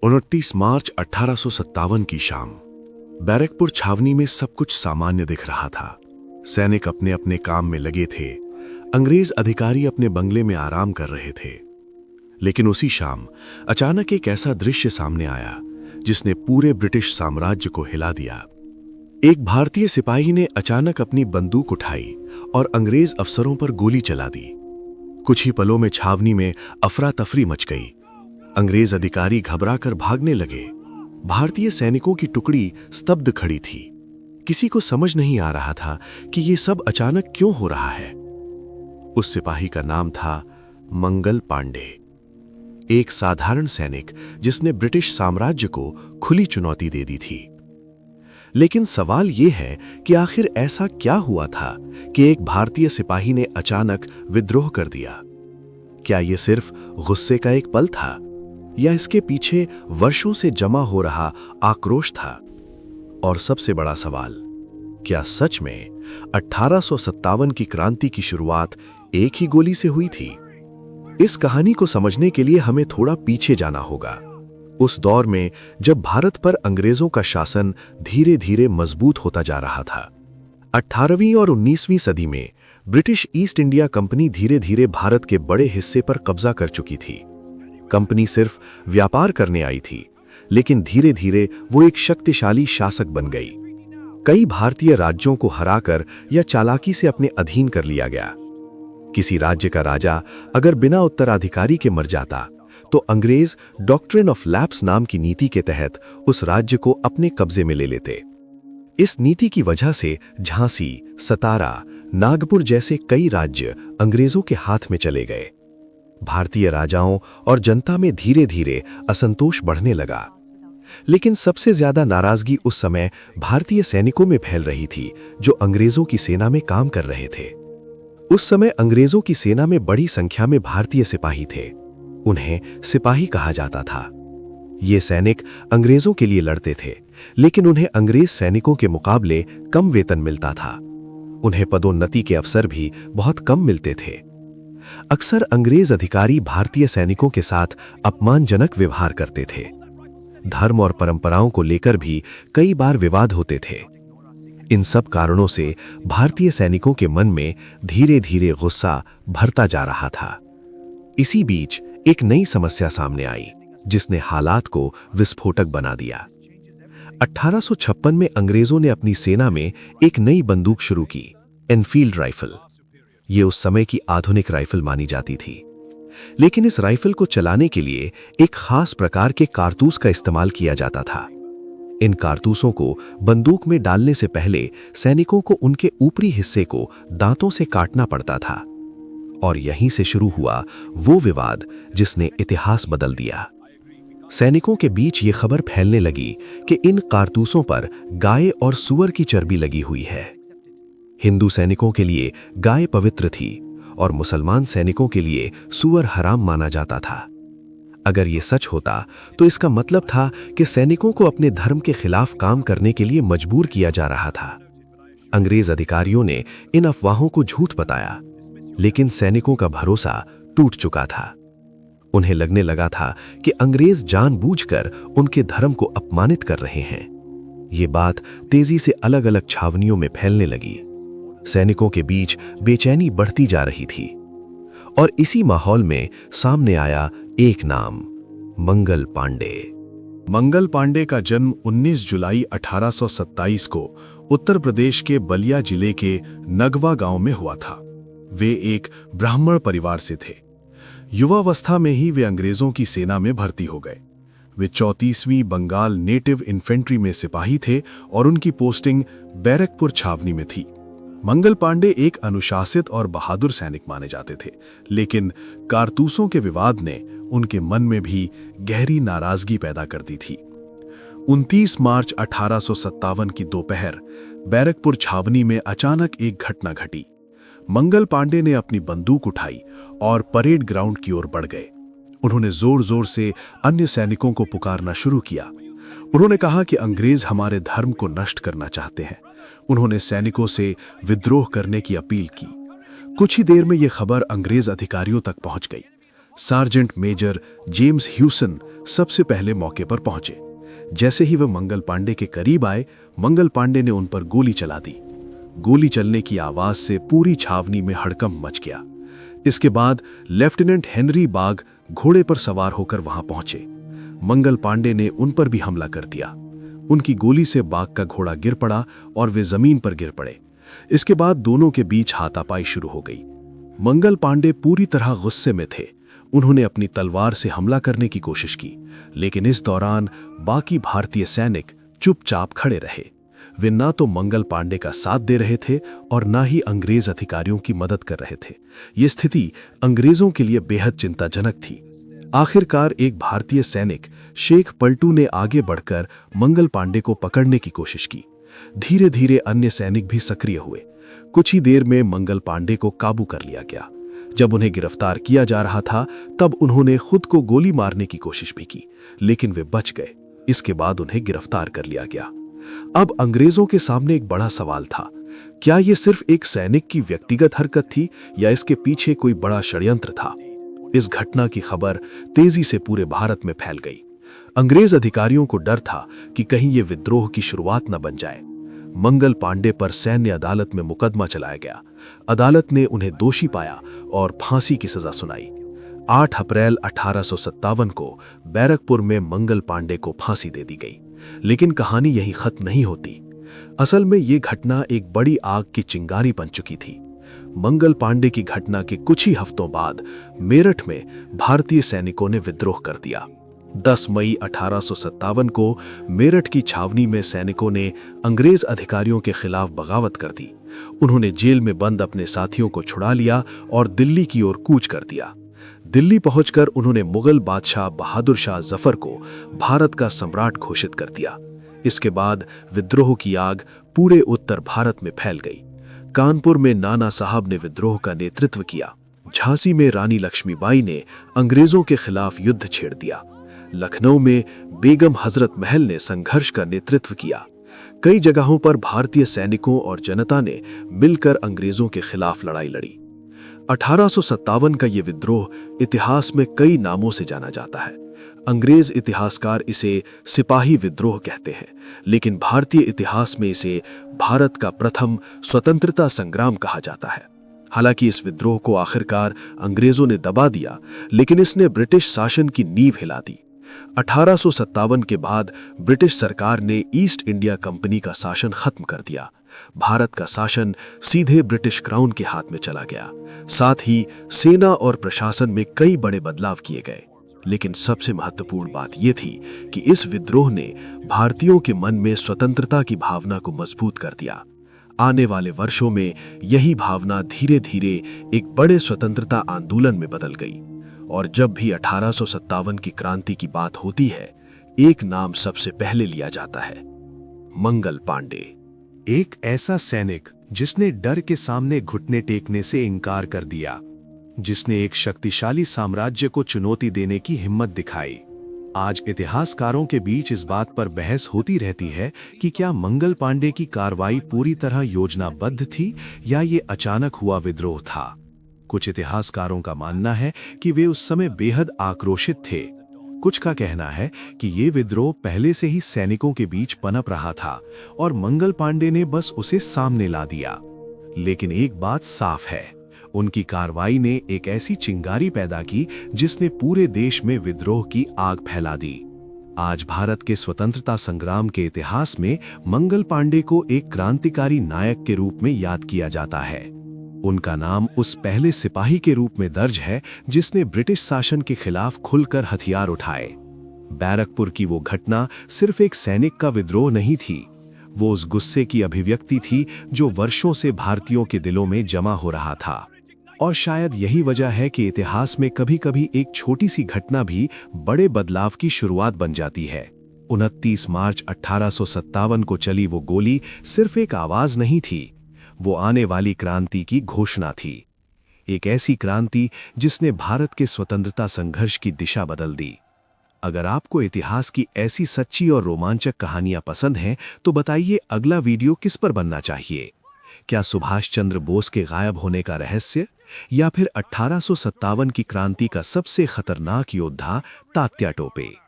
29 मार्च 1857 की शाम बैरकपुर छावनी में सब कुछ सामान्य दिख रहा था। सैनिक अपने अपने काम में लगे थे। अंग्रेज अधिकारी अपने बंगले में आराम कर रहे थे। लेकिन उसी शाम अचानक एक ऐसा दृश्य सामने आया जिसने पूरे ब्रिटिश साम्राज्य को हिला दिया। एक भारतीय सिपाही ने अचानक अपनी बंदूक उठाई और अंग्रेज अफसरों पर गोली चला दी। कुछ ही पलों में छावनी में अफरा तफरी मच गई। अंग्रेज अधिकारी घबराकर भागने लगे। भारतीय सैनिकों की टुकड़ी स्तब्ध खड़ी थी। किसी को समझ नहीं आ रहा था कि यह सब अचानक क्यों हो रहा है। उस सिपाही का नाम था मंगल पांडे, एक साधारण सैनिक जिसने ब्रिटिश साम्राज्य को खुली चुनौती दे दी थी। लेकिन सवाल यह है कि आखिर ऐसा क्या हुआ था कि एक भारतीय सिपाही ने अचानक विद्रोह कर दिया। क्या यह सिर्फ गुस्से का एक पल था या इसके पीछे वर्षों से जमा हो रहा आक्रोश था? और सबसे बड़ा सवाल, क्या सच में 1857 की क्रांति की शुरुआत एक ही गोली से हुई थी? इस कहानी को समझने के लिए हमें थोड़ा पीछे जाना होगा, उस दौर में जब भारत पर अंग्रेजों का शासन धीरे धीरे मजबूत होता जा रहा था। 18वीं और 19वीं सदी में ब्रिटिश ईस्ट इंडिया कंपनी धीरे धीरे भारत के बड़े हिस्से पर कब्जा कर चुकी थी। कंपनी सिर्फ व्यापार करने आई थी, लेकिन धीरे धीरे वो एक शक्तिशाली शासक बन गई। कई भारतीय राज्यों को हराकर या चालाकी से अपने अधीन कर लिया गया। किसी राज्य का राजा अगर बिना उत्तराधिकारी के मर जाता तो अंग्रेज डॉक्ट्रिन ऑफ लैप्स नाम की नीति के तहत उस राज्य को अपने कब्जे में ले लेते। इस नीति की वजह से झांसी, सतारा, नागपुर जैसे कई राज्य अंग्रेजों के हाथ में चले गए। भारतीय राजाओं और जनता में धीरे धीरे असंतोष बढ़ने लगा। लेकिन सबसे ज्यादा नाराजगी उस समय भारतीय सैनिकों में फैल रही थी जो अंग्रेजों की सेना में काम कर रहे थे। उस समय अंग्रेजों की सेना में बड़ी संख्या में भारतीय सिपाही थे। उन्हें सिपाही कहा जाता था। ये सैनिक अंग्रेजों के लिए लड़ते थे, लेकिन उन्हें अंग्रेज सैनिकों के मुकाबले कम वेतन मिलता था। उन्हें पदोन्नति के अवसर भी बहुत कम मिलते थे। अक्सर अंग्रेज अधिकारी भारतीय सैनिकों के साथ अपमानजनक व्यवहार करते थे। धर्म और परंपराओं को लेकर भी कई बार विवाद होते थे। इन सब कारणों से भारतीय सैनिकों के मन में धीरे धीरे गुस्सा भरता जा रहा था। इसी बीच एक नई समस्या सामने आई जिसने हालात को विस्फोटक बना दिया। 1856 में अंग्रेजों ने अपनी सेना में एक नई बंदूक शुरू की, एनफील्ड राइफल। ये उस समय की आधुनिक राइफल मानी जाती थी, लेकिन इस राइफल को चलाने के लिए एक खास प्रकार के कारतूस का इस्तेमाल किया जाता था। इन कारतूसों को बंदूक में डालने से पहले सैनिकों को उनके ऊपरी हिस्से को दांतों से काटना पड़ता था। और यहीं से शुरू हुआ वो विवाद जिसने इतिहास बदल दिया। सैनिकों के बीच ये खबर फैलने लगी कि इन कारतूसों पर गाय और सुअर की चर्बी लगी हुई है। हिंदू सैनिकों के लिए गाय पवित्र थी और मुसलमान सैनिकों के लिए सुअर हराम माना जाता था। अगर ये सच होता तो इसका मतलब था कि सैनिकों को अपने धर्म के खिलाफ काम करने के लिए मजबूर किया जा रहा था। अंग्रेज अधिकारियों ने इन अफवाहों को झूठ बताया, लेकिन सैनिकों का भरोसा टूट चुका था। उन्हें लगने लगा था कि अंग्रेज जानबूझकर उनके धर्म को अपमानित कर रहे हैं। ये बात तेजी से अलग अलग छावनियों में फैलने लगी। सैनिकों के बीच बेचैनी बढ़ती जा रही थी और इसी माहौल में सामने आया एक नाम, मंगल पांडे। मंगल पांडे का जन्म 19 जुलाई 1827 को उत्तर प्रदेश के बलिया जिले के नगवा गांव में हुआ था। वे एक ब्राह्मण परिवार से थे। युवावस्था में ही वे अंग्रेजों की सेना में भर्ती हो गए। वे 34वीं बंगाल नेटिव इन्फेंट्री में सिपाही थे और उनकी पोस्टिंग बैरकपुर छावनी में थी। मंगल पांडे एक अनुशासित और बहादुर सैनिक माने जाते थे, लेकिन कारतूसों के विवाद ने उनके मन में भी गहरी नाराजगी पैदा कर दी थी। 29 मार्च 1857 की दोपहर बैरकपुर छावनी में अचानक एक घटना घटी। मंगल पांडे ने अपनी बंदूक उठाई और परेड ग्राउंड की ओर बढ़ गए। उन्होंने जोर जोर से अन्य सैनिकों को पुकारना शुरू किया। उन्होंने कहा कि अंग्रेज हमारे धर्म को नष्ट करना चाहते हैं। उन्होंने सैनिकों से विद्रोह करने की अपील की। कुछ ही देर में यह खबर अंग्रेज अधिकारियों तक पहुंच गई। सार्जेंट मेजर जेम्स ह्यूसन सबसे पहले मौके पर पहुंचे। जैसे ही वह मंगल पांडे के करीब आए, मंगल पांडे ने उन पर गोली चला दी। गोली चलने की आवाज से पूरी छावनी में हड़कंप मच गया। इसके बाद लेफ्टिनेंट हेनरी बाग घोड़े पर सवार होकर वहां पहुंचे। मंगल पांडे ने उन पर भी हमला कर दिया। उनकी गोली से बाग का घोड़ा गिर पड़ा और वे जमीन पर गिर पड़े। इसके बाद दोनों के बीच हाथापाई शुरू हो गई। मंगल पांडे पूरी तरह गुस्से में थे। उन्होंने अपनी तलवार से हमला करने की कोशिश की, लेकिन इस दौरान बाकी भारतीय सैनिक चुपचाप खड़े रहे। वे ना तो मंगल पांडे का साथ दे रहे थे और ना ही अंग्रेज अधिकारियों की मदद कर रहे थे। ये स्थिति अंग्रेजों के लिए बेहद चिंताजनक थी। आखिरकार एक भारतीय सैनिक शेख पलटू ने आगे बढ़कर मंगल पांडे को पकड़ने की कोशिश की। धीरे धीरे अन्य सैनिक भी सक्रिय हुए। कुछ ही देर में मंगल पांडे को काबू कर लिया गया। जब उन्हें गिरफ्तार किया जा रहा था, तब उन्होंने खुद को गोली मारने की कोशिश भी की, लेकिन वे बच गए। इसके बाद उन्हें गिरफ्तार कर लिया गया। अब अंग्रेजों के सामने एक बड़ा सवाल था। क्या यह सिर्फ एक सैनिक की व्यक्तिगत हरकत थी या इसके पीछे कोई बड़ा षड्यंत्र था? इस घटना की खबर तेजी से पूरे भारत में फैल गई। अंग्रेज अधिकारियों को डर था कि कहीं यह विद्रोह की शुरुआत न बन जाए। मंगल पांडे पर सैन्य अदालत में मुकदमा चलाया गया। अदालत ने उन्हें दोषी पाया और फांसी की सजा सुनाई। 8 अप्रैल 1857 को बैरकपुर में मंगल पांडे को फांसी दे दी गई। लेकिन कहानी यहीं खत्म नहीं होती। असल में ये घटना एक बड़ी आग की चिंगारी बन चुकी थी। मंगल पांडे की घटना के कुछ ही हफ्तों बाद मेरठ में भारतीय सैनिकों ने विद्रोह कर दिया। 10 मई 1857 को मेरठ की छावनी में सैनिकों ने अंग्रेज अधिकारियों के खिलाफ बगावत कर दी। उन्होंने जेल में बंद अपने साथियों को छुड़ा लिया और दिल्ली की ओर कूच कर दिया। दिल्ली पहुंचकर उन्होंने मुगल बादशाह बहादुर शाह जफर को भारत का सम्राट घोषित कर दिया। इसके बाद विद्रोह की आग पूरे उत्तर भारत में फैल गई। कानपुर में नाना साहब ने विद्रोह का नेतृत्व किया। झांसी में रानी लक्ष्मीबाई ने अंग्रेजों के खिलाफ युद्ध छेड़ दिया। लखनऊ में बेगम हजरत महल ने संघर्ष का नेतृत्व किया। कई जगहों पर भारतीय सैनिकों और जनता ने मिलकर अंग्रेजों के खिलाफ लड़ाई लड़ी। 1857 का ये विद्रोह इतिहास में कई नामों से जाना जाता है। अंग्रेज इतिहासकार इसे सिपाही विद्रोह कहते हैं, लेकिन भारतीय इतिहास में इसे भारत का प्रथम स्वतंत्रता संग्राम कहा जाता है। हालांकि इस विद्रोह को आखिरकार अंग्रेजों ने दबा दिया, लेकिन इसने ब्रिटिश शासन की नींव हिला दी। 1857 के बाद ब्रिटिश सरकार ने ईस्ट इंडिया कंपनी का शासन खत्म कर दिया। भारत का शासन सीधे ब्रिटिश क्राउन के हाथ में चला गया। साथ ही सेना और प्रशासन में कई बड़े बदलाव किए गए। लेकिन सबसे महत्वपूर्ण बात यह थी कि इस विद्रोह ने भारतीयों के मन में स्वतंत्रता की भावना को मजबूत कर दिया। आने वाले वर्षों में यही भावना धीरे धीरे एक बड़े स्वतंत्रता आंदोलन में बदल गई। और जब भी 1857 की क्रांति की बात होती है, एक नाम सबसे पहले लिया जाता है, मंगल पांडे। एक ऐसा सैनिक जिसने डर के सामने घुटने टेकने से इनकार कर दिया, जिसने एक शक्तिशाली साम्राज्य को चुनौती देने की हिम्मत दिखाई। आज इतिहासकारों के बीच इस बात पर बहस होती रहती है कि क्या मंगल पांडे की कार्रवाई पूरी तरह योजनाबद्ध थी या ये अचानक हुआ विद्रोह था। कुछ इतिहासकारों का मानना है कि वे उस समय बेहद आक्रोशित थे। कुछ का कहना है कि ये विद्रोह पहले से ही सैनिकों के बीच पनप रहा था और मंगल पांडे ने बस उसे सामने ला दिया। लेकिन एक बात साफ है, उनकी कार्रवाई ने एक ऐसी चिंगारी पैदा की जिसने पूरे देश में विद्रोह की आग फैला दी। आज भारत के स्वतंत्रता संग्राम के इतिहास में मंगल पांडे को एक क्रांतिकारी नायक के रूप में याद किया जाता है। उनका नाम उस पहले सिपाही के रूप में दर्ज है जिसने ब्रिटिश शासन के खिलाफ खुलकर हथियार उठाए। बैरकपुर की वो घटना सिर्फ एक सैनिक का विद्रोह नहीं थी, वो उस गुस्से की अभिव्यक्ति थी जो वर्षों से भारतीयों के दिलों में जमा हो रहा था। और शायद यही वजह है कि इतिहास में कभी-कभी एक छोटी सी घटना भी बड़े बदलाव की शुरुआत बन जाती है। 29 मार्च 1857 को चली वो गोली सिर्फ एक आवाज नहीं थी, वो आने वाली क्रांति की घोषणा थी। एक ऐसी क्रांति जिसने भारत के स्वतंत्रता संघर्ष की दिशा बदल दी। अगर आपको इतिहास की ऐसी सच्ची और रोमांचक कहानियां पसंद हैं तो बताइए अगला वीडियो किस पर बनना चाहिए। क्या सुभाष चंद्र बोस के गायब होने का रहस्य, या फिर 1857 की क्रांति का सबसे खतरनाक योद्धा तात्या टोपे।